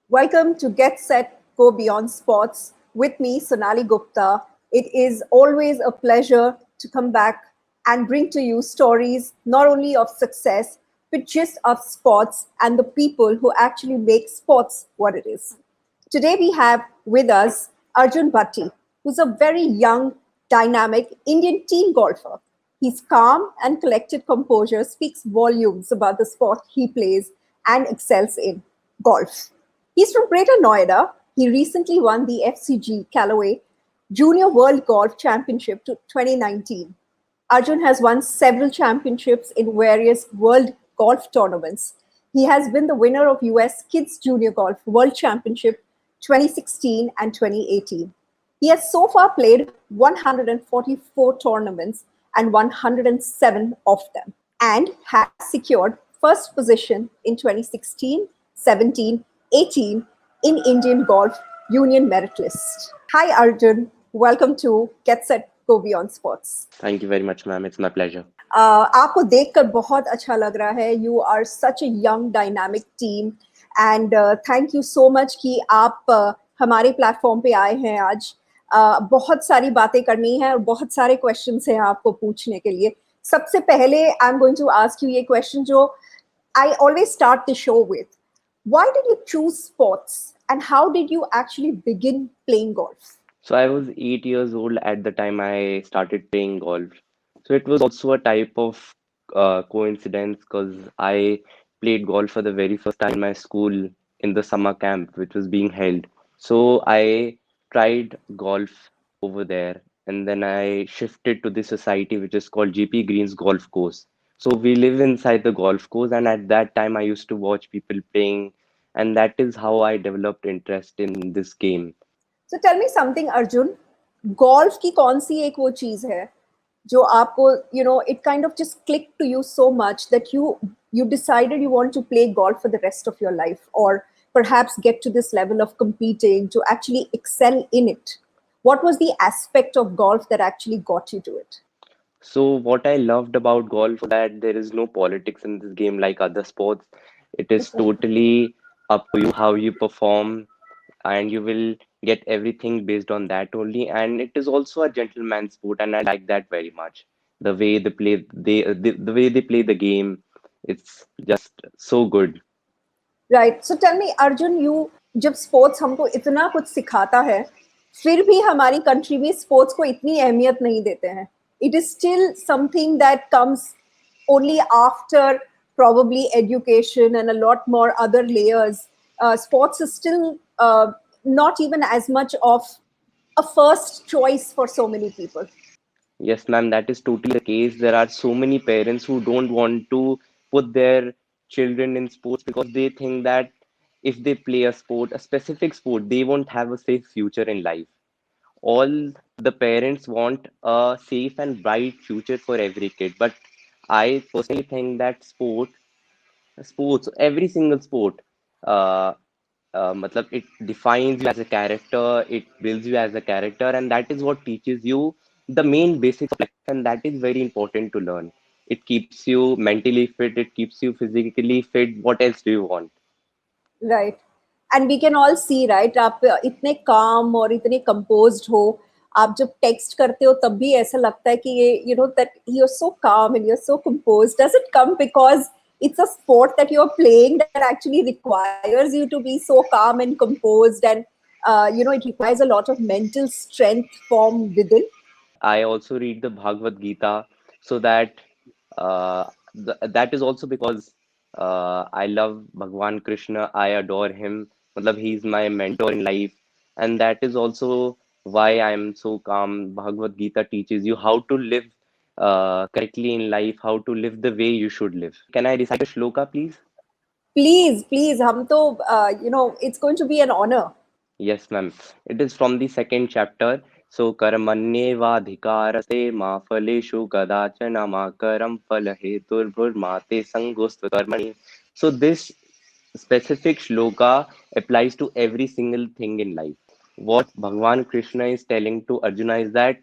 Welcome to Get Set, Go Beyond Sports with me, Sonali Gupta. It is always a pleasure to come back and bring to you stories not only of success, but just of sports and the people who actually make sports what it is. Today we have with us Arjun Bhati, who's a very young, dynamic Indian teen golfer. His calm and collected composure speaks volumes about the sport he plays and excels in golf. He's from Greater Noida. He recently won the FCG Callaway Junior World Golf Championship 2019. Arjun has won several championships in various world golf tournaments. He has been the winner of US Kids Junior Golf World Championship 2016 and 2018. He has so far played 144 tournaments and 107 of them, and has secured first position in 2016, 17, 18 in Indian Golf Union merit list. Hi Arjun, welcome to Get Set Go Beyond Sports. Thank you very much, ma'am. It's my pleasure. आपको देखकर बहुत अच्छा लग रहा है. You are such a young dynamic team and thank you so much कि आप हमारे प्लेटफॉर्म पे आए हैं आज. बहुत सारी बातें करनी है और बहुत सारे क्वेश्चंस हैं आपको पूछने के लिए. सबसे पहले I am going to ask you ये क्वेश्चन जो I always start the show with. Why did you choose sports and how did you actually begin playing golf? So I was 8 years old at the time I started playing golf. So it was also a type of coincidence because I played golf for the very first time in my school in the summer camp, which was being held. So I tried golf over there, and then I shifted to the society which is called GP Green's Golf Course. So we live inside the golf course, and at that time I used to watch people playing, and that is how I developed interest in this game. So tell me something, Arjun. Golf की कौन सी एक वो चीज है जो आपको it kind of just clicked to you so much that you decided you want to play golf for the rest of your life, or perhaps get to this level of competing to actually excel in it. What was the aspect of golf that actually got you to it? So what I loved about golf was that there is no politics in this game like other sports. It is totally up to you how you perform, and you will get everything based on that only. And it is also a gentleman's sport, and I like that very much. The way they play, the way they play the game, it's just so good. Right. So tell me Arjun, you जब sports हमको इतना कुछ सिखाता है, फिर भी हमारी country में स्पोर्ट्स को इतनी अहमियत नहीं देते हैं. It is still something that comes only after probably education and a lot more other layers. Sports is still not even as much of a first choice for so many people. Yes, ma'am, that is totally the case. There are so many parents who don't want to put their children in sports because they think that if they play a sport, a specific sport, they won't have a safe future in life. All the parents want a safe and bright future for every kid. But I personally think that sports, every single sport, uh, matlab it defines you as a character, it builds you as a character, and that is what teaches you the main basics of life, and that is very important to learn. It keeps you mentally fit, it keeps you physically fit. What else do you want? Right. And we can all see, right, आप इतने काम और इतने composed हो, आप जब text करते हो तब भी ऐसा लगता है कि ये that you are so calm and you are so composed. Does it come because it's a sport that you're playing that actually requires you to be so calm and composed, and it requires a lot of mental strength from within? I also read the Bhagavad Gita, so that that is also because I love Bhagwan Krishna. I adore him. Matlab, he's my mentor in life, and that is also why I'm so calm. Bhagavad Gita teaches you how to live correctly in life, how to live the way you should live. Can I recite a shloka, please? Please, please, हम तो it's going to be an honor. Yes, ma'am. It is from the second chapter. So, karmanyevadhikarase ma phaleshu kadachana ma karam phala heturvurmate sangostu karmani. So, this specific shloka applies to every single thing in life. What Bhagwan Krishna is telling to Arjuna is that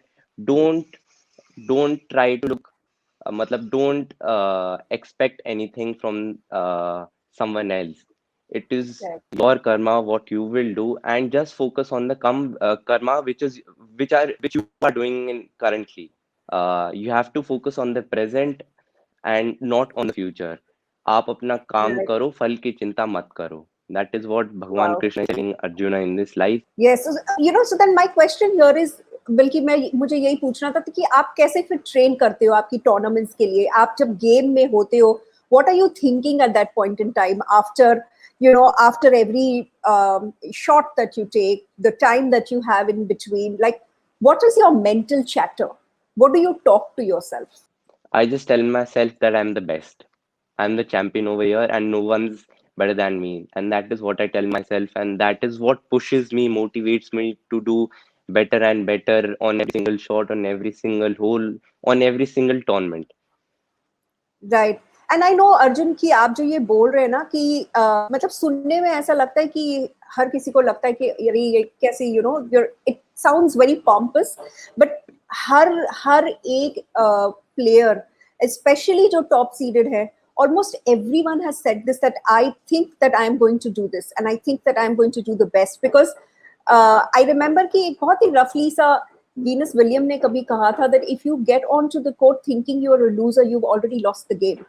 don't don't try to look, matlab, don't expect anything from someone else. It is Right. your karma, what you will do, and just focus on the karma which you are doing in currently. You have to focus on the present and not on the future. आप अपना काम Right. करो, फल की चिंता मत करो. That is what Bhagwan Wow. Krishna is telling Arjuna in this life. Yes, so then my question here is, बल्कि मैं मुझे यही पूछना था कि आप कैसे फिर ट्रेन करते हो आपकी टूर्नामेंट्स के लिए? आप जब गेम में होते हो, what are you thinking at that point in time after every shot that you take, the time that you have in between, like what is your mental chatter? What do you talk to yourself? I just tell myself that I'm the best. I'm the champion over here, and no one's better than me. And that is what I tell myself, and that is what pushes me, motivates me to do better and better on every single shot, on every single hole, on every single tournament. Right and I know Arjun कि आप जो ये बोल रहे हैं ना कि मतलब सुनने में ऐसा लगता है कि हर किसी को लगता है कि यार ये कैसे it sounds very pompous but हर हर एक प्लेयर स्पेशली जो टॉप सीडेड है almost everyone has said this, that I think that I am going to do this and I think that I am going to do the best because I remember कि एक बहुत ही रफली सा Venus William ने कभी कहा था that if you get onto the court thinking you are a loser, you've already lost the game.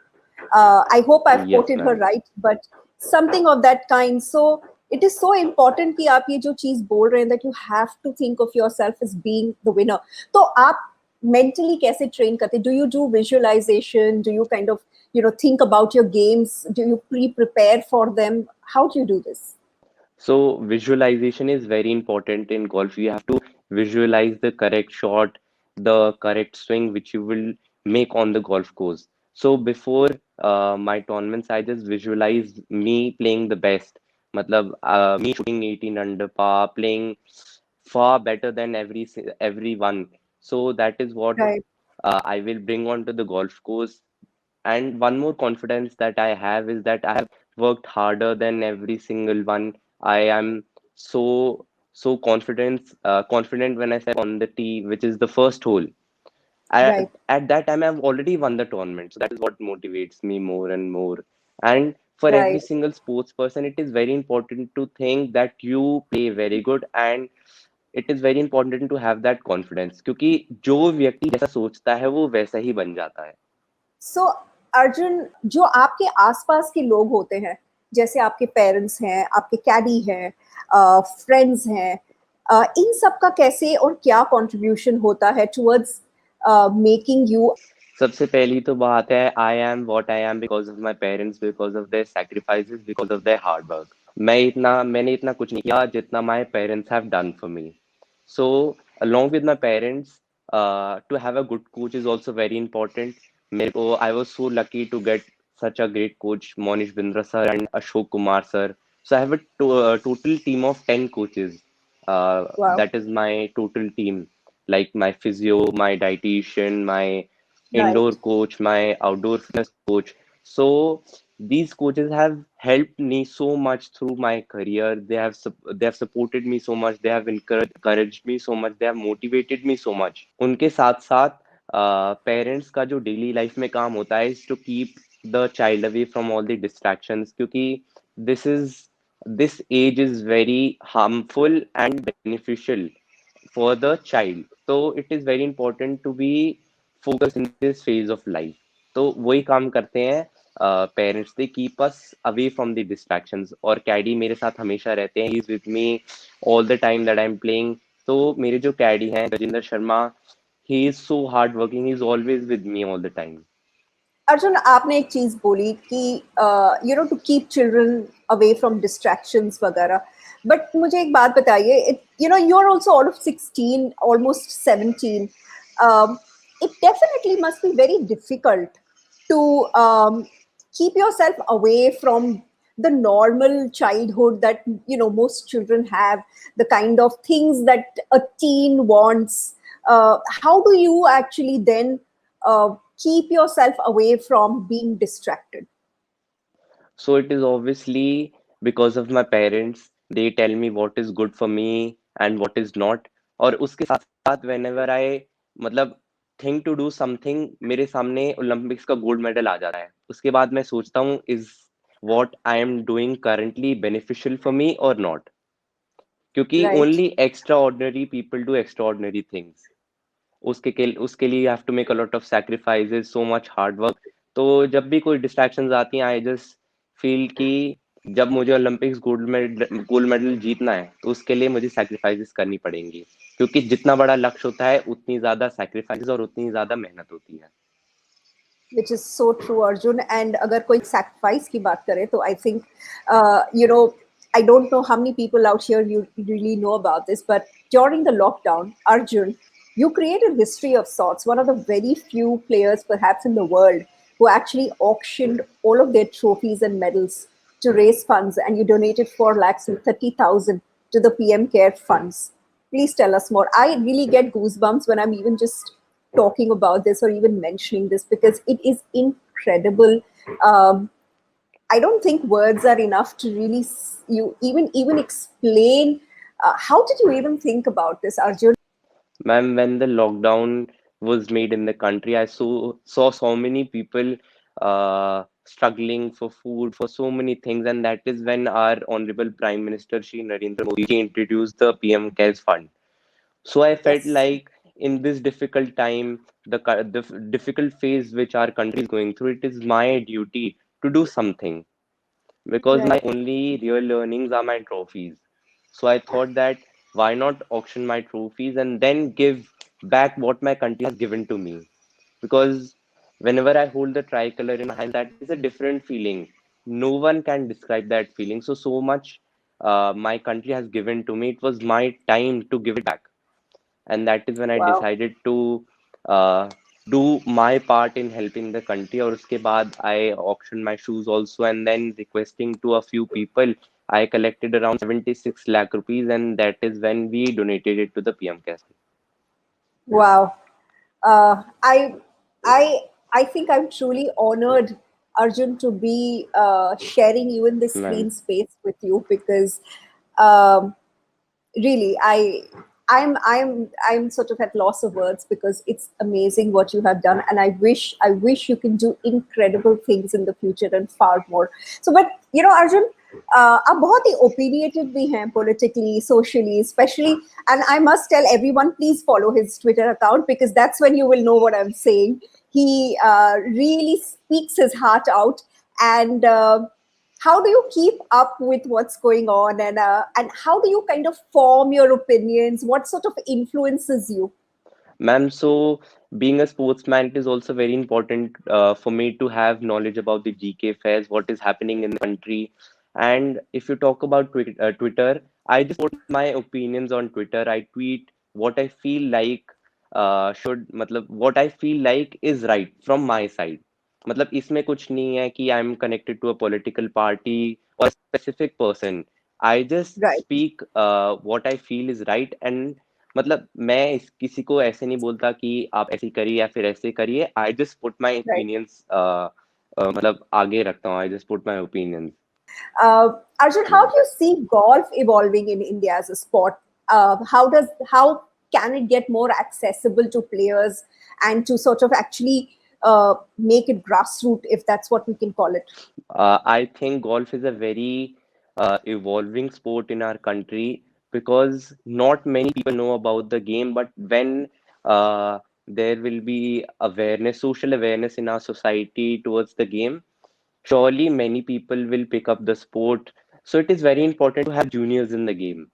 I hope I've Yes, quoted her ma'am. right, but something of that kind. So it is so important कि आप ये जो चीज बोल रहे हैं that you have to think of yourself as being the winner. तो आप mentally कैसे train करते? Do you do visualization? Do you kind of think about your games? Do you pre-prepare for them? How do you do this? So visualization is very important in golf. You have to visualize the correct shot, the correct swing which you will make on the golf course. So before my tournaments, I just visualize me playing the best. मतलब me shooting 18 under par, playing far better than everyone. So that is what Right, I will bring onto the golf course. And one more confidence that I have is that I have worked harder than every single one. I am so confident when I step on the tee, which is the first hole. right. At that time, I've already won the tournament, so that is what motivates me more and more. And for every Right. single sports person, it is very important to think that you play very good, and it is very important to have that confidence. क्योंकि जो व्यक्ति जैसा सोचता है वो वैसा ही बन जाता है. सो अर्जुन, जो आपके आसपास के लोग होते हैं, जैसे आपके पेरेंट्स हैं, आपके कैडी हैं, फ्रेंड्स हैं, इन सब का कैसे और क्या कंट्रीब्यूशन होता है टुवर्ड्स मेकिंग यू? सबसे पहली तो बात है I am what I am because of my parents because of their sacrifices because of their hard work मैंने इतना कुछ नहीं किया जितना my parents have done for me so along with my parents to have a good coach is also very important मेरे को I was so lucky to get such a great coach Monish Bindra sir and Ashok Kumar sir so I have a total team of 10 coaches wow, that is my total team like my physio my dietitian my indoor right. coach, my outdoor fitness coach. So these coaches have helped me so much through my career. They have supported me so much. They have encouraged me so much. They have motivated me so much. उनके साथ साथ parents का जो daily life में काम होता है is to keep the child away from all the distractions क्योंकि this is this age is very harmful and beneficial for the child. So it is very important to be focused in this phase of life. तो वही काम करते हैं parents they keep us away from the distractions और caddie मेरे साथ हमेशा रहते हैं he is with me all the time that I am playing तो मेरे जो कैडी हैं Gajendra Sharma he is so hard working he is always with me all the time Arjun, आपने एक चीज बोली कि to keep children away from distractions वगैरह, बट मुझे एक बात बताइए, you are also out of 16, almost 17. It definitely must be very difficult to keep yourself away from the normal childhood that most children have, the kind of things that a teen wants. How do you actually then uh, keep yourself away from being distracted? So it is obviously because of my parents. They tell me what is good for me and what is not. और उसके साथ साथ whenever I मतलब think to do something मेरे सामने Olympics का gold medal आ जाता है उसके बाद मैं सोचता हूँ is what I am doing currently beneficial for me or not. क्योंकि Right. only extraordinary people do extraordinary things. उसके लिए you have to make a lot of sacrifices, so much hard work. तो जब भी कोई distractions आती हैं, I just feel कि जब मुझे ओलंपिक्स गोल्ड मेडल जीतना है तो उसके लिए मुझे sacrifices करनी पड़ेंगी, क्योंकि जितना बड़ा लक्ष्य होता है उतनी ज्यादा sacrifices और उतनी ज्यादा मेहनत होती है. Which is so true, Arjun. And agar koi sacrifice ki baat kare, to I think, I don't know how many people out here you really know about this, but during the lockdown, Arjun, you created history of sorts. One of the very few players, perhaps in the world, who actually auctioned all of their trophies and medals to raise funds, and you donated 4 lakhs and 30,000 to the PM Care funds. Please tell us more. I really get goosebumps when I'm even just talking about this or even mentioning this because it is incredible. I don't think words are enough to really you even explain. How did you even think about this, Arjun? Ma'am, when the lockdown was made in the country, I saw so many people struggling for food, for so many things, and that is when our Honorable Prime Minister Shri Narendra Modi ji introduced the PM Cares Fund. So I felt Yes, like in this difficult time, the difficult phase which our country is going through, it is my duty to do something, because my right. only real earnings are my trophies. So I thought that why not auction my trophies and then give back what my country has given to me? Because whenever I hold the tricolor in my hand, that is a different feeling. No one can describe that feeling. So much my country has given to me. It was my time to give it back, and that is when I Wow. decided to uh, do my part in helping the country. और उसके बाद I auctioned my shoes also, and then requesting to a few people, I collected around 76 lakh rupees, and that is when we donated it to the PM Cares. Wow. Uh, I, I, I think I'm truly honored, Arjun, to be sharing even this screen Ma'am. space with you because um, really I'm sort of at loss of words because it's amazing what you have done, and I wish you can do incredible things in the future and far more. So but Arjun, आप बहुत ही opinionated भी हैं politically, socially, especially, and I must tell everyone, please follow his Twitter account because that's when you will know what I'm saying. He really speaks his heart out, and how do you keep up with what's going on, and how do you kind of form your opinions? What sort of influences you? Ma'am, so being a sportsman, it is also very important for me to have knowledge about the GK fairs, what is happening in the country. And if you talk about Twitter, I just put my opinions on Twitter. I tweet what I feel like मतलब what I feel like is right from my side. मतलब इसमें कुछ नहीं है कि I'm connected to a political party or a specific person. I just Right, speak what I feel is right, and मतलब मैं किसी को ऐसे नहीं बोलता कि आप ऐसे करिए या फिर ऐसे करिए. I just put my right. Opinions मतलब आगे रखता हूँ. I just put my opinions. Arjun, how do you see golf evolving in India as a sport? How can it get more accessible to players and to sort of actually make it grassroots, if that's what we can call it? I think golf is a very evolving sport in our country, because not many people know about the game, but when there will be awareness, social awareness in our society towards the game, surely many people will pick up the sport. So it is very important to have juniors in the game.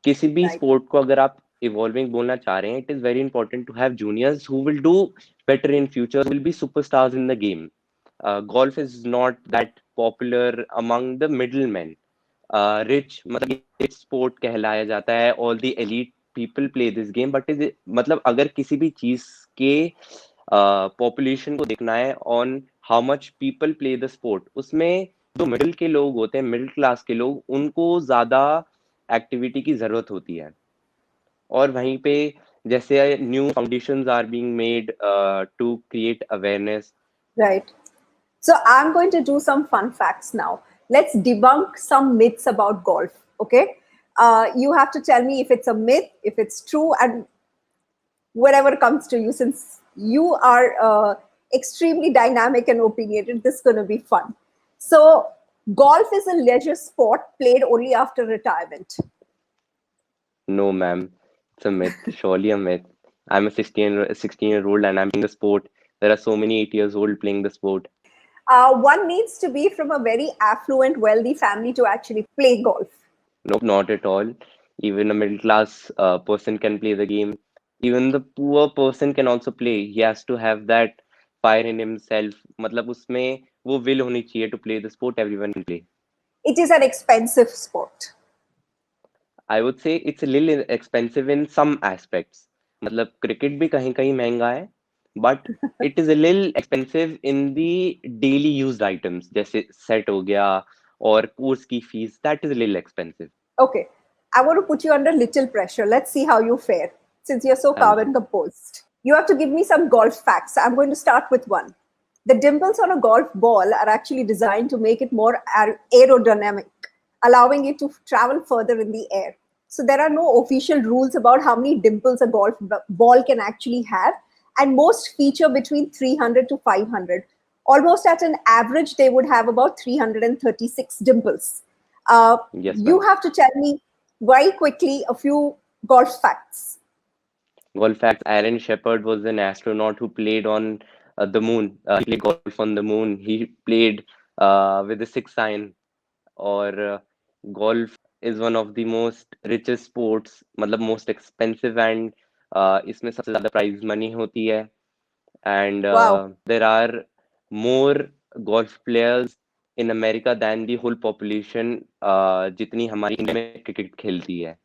किसी भी Right, sport को अगर आप evolving बोलना चाह रहे हैं, it is very important to have juniors who will do better in future, who will be superstars in the game. Golf is not that popular among the middlemen. Rich मतलब rich sport कहलाया जाता है. All the elite people play this game, but मतलब अगर किसी भी चीज के पॉपुलेशन को देखना है on how much people play the sport, उसमें जो मिडिल के लोग होते हैं, मिडिल क्लास के लोग, उनको ज्यादा एक्टिविटी की जरूरत होती है. और वहीं पे जैसे new foundations are being made to create awareness. right. So I'm going to do some fun facts now. Let's debunk some myths about golf. Okay, you have to tell me if it's a myth, if it's true, and whatever comes to you. Since you are extremely dynamic and opinionated, this is going to be fun. So Golf is a leisure sport played only after retirement. No, ma'am. It's a myth. Surely a myth. I'm a 16-year-old and I'm playing the sport. There are so many 8 years old playing the sport. One needs to be from a very affluent, wealthy family to actually play golf. Nope, not at all. Even a middle class person can play the game. Even the poor person can also play. He has to have that fire in himself. मतलब उसमें वो will होनी चाहिए to play the sport. Everyone can play. It is an expensive sport. I would say it's a little expensive in some aspects. मतलब cricket भी कहीं कहीं महंगा है, but it is a little expensive in the daily used items जैसे set हो गया और course की fees. That is a little expensive. Okay, I want to put you under little pressure. Let's see how you fare since you're so हाँ calm ji. and composed. You have to give me some golf facts. I'm going to start with one. The dimples on a golf ball are actually designed to make it more aerodynamic, allowing it to travel further in the air. So there are no official rules about how many dimples a golf ball can actually have, and most feature between 300 to 500. Almost at an average, they would have about 336 dimples. Yes, You ma'am. have to tell me very quickly a few golf facts. Well, fact, Aaron Shepard was an astronaut who played on the moon. He played golf on the moon. He played with the six iron. Or golf is one of the most richest sports, मतलब most expensive and इसमें सबसे ज़्यादा prize money होती है. And Wow. there are more golf players in America than the whole population जितनी हमारी India में cricket खेलती है.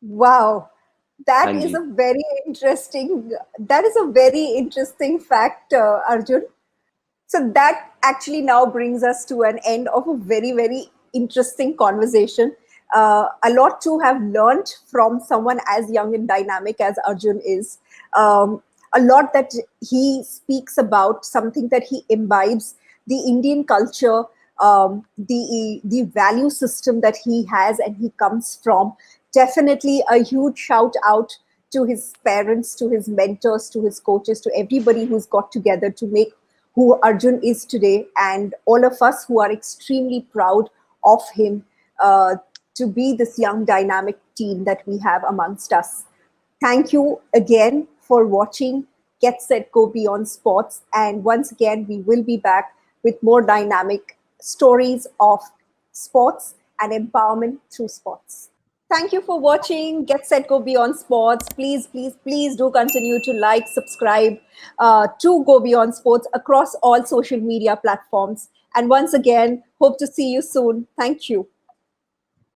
Wow. हाँ That is ji. a very interesting fact, Arjun. So that actually now brings us to an end of a very interesting conversation. A lot to have learned from someone as young and dynamic as Arjun is. Um, a lot that he speaks about, something that he imbibes, the Indian culture, the value system that he has and he comes from. Definitely a huge shout out to his parents, to his mentors, to his coaches, to everybody who's got together to make who Arjun is today, and all of us who are extremely proud of him to be this young dynamic team that we have amongst us. Thank you again for watching Get Set Go Beyond Sports. And once again, we will be back with more dynamic stories of sports and empowerment through sports. Thank you for watching Get Set Go Beyond Sports. Please do continue to like, subscribe to Go Beyond Sports across all social media platforms. And once again, hope to see you soon. Thank you.